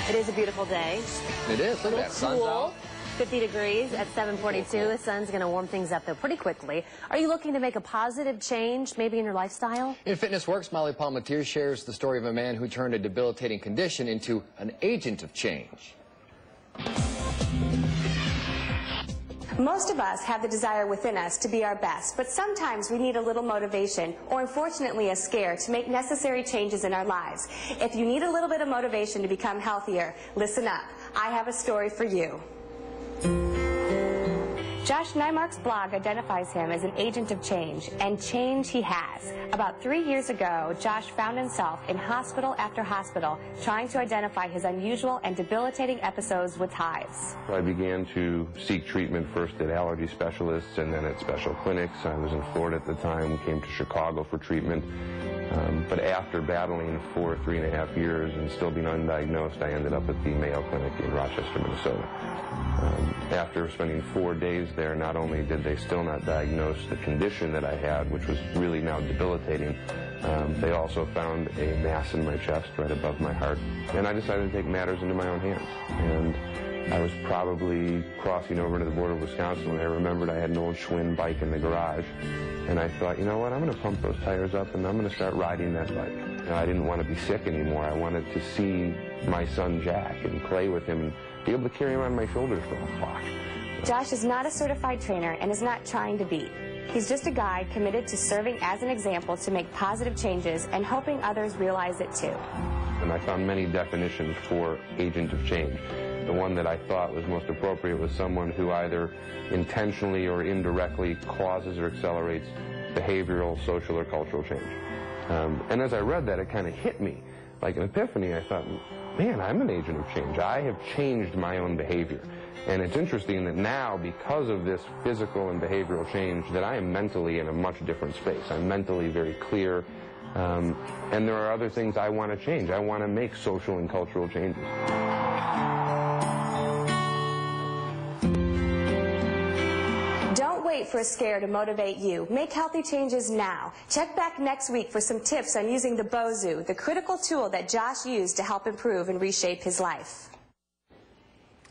It is a beautiful day. It is. Look at that. Sun's out. 50 degrees at 7:42. The sun's going to warm things up, though, pretty quickly. Are you looking to make a positive change, maybe in your lifestyle? In Fitness Works, Molly Palmatier shares the story of a man who turned a debilitating condition into an agent of change. Most of us have the desire within us to be our best, but sometimes we need a little motivation, or unfortunately a scare, to make necessary changes in our lives. If you need a little bit of motivation to become healthier, listen up. I have a story for you. Josh Neimark's blog identifies him as an agent of change, and change he has. About 3 years ago, Josh found himself in hospital after hospital trying to identify his unusual and debilitating episodes with hives. I began to seek treatment first at allergy specialists and then at special clinics. I was in Florida at the time. We came to Chicago for treatment. But after battling for 3.5 years and still being undiagnosed, I ended up at the Mayo Clinic in Rochester, Minnesota. After spending 4 days there, not only did they still not diagnose the condition that I had, which was really now debilitating, they also found a mass in my chest right above my heart. And I decided to take matters into my own hands. And I was probably crossing over to the border of Wisconsin when I remembered I had an old Schwinn bike in the garage. And I thought, you know what, I'm going to pump those tires up and I'm going to start riding that bike. You know, I didn't want to be sick anymore. I wanted to see my son Jack and play with him and be able to carry him on my shoulders for a while. Josh is not a certified trainer and is not trying to be. He's just a guy committed to serving as an example to make positive changes and hoping others realize it too. And I found many definitions for agent of change. The one that I thought was most appropriate was someone who either intentionally or indirectly causes or accelerates behavioral, social, or cultural change. And as I read that, it kind of hit me like an epiphany. I thought, man, I'm an agent of change. I have changed my own behavior. And it's interesting that now, because of this physical and behavioral change, that I am mentally in a much different space. I'm mentally very clear. And there are other things I want to change. I want to make social and cultural changes. Don't wait for a scare to motivate you. Make healthy changes now. Check back next week for some tips on using the Bozu, the critical tool that Josh used to help improve and reshape his life.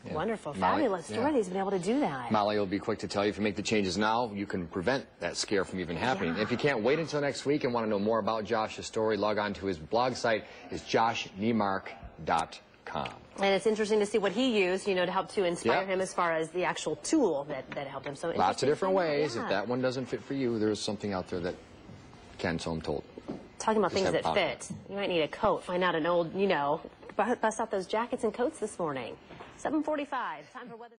Yeah. Wonderful, fabulous story. He's been able to do that. Molly will be quick to tell you, if you make the changes now, you can prevent that scare from even happening. If you can't wait until next week and want to know more about Josh's story, log on to his blog site. It's joshneimark.com. And it's interesting to see what he used, you know, to help to inspire him as far as the actual tool that helped him. So lots of different ways. If that one doesn't fit for you, there's something out there that can, so I'm told. Talking about things that fit, you might need a coat. Find out an old, you know, bust out those jackets and coats this morning. 7:45, time for weather.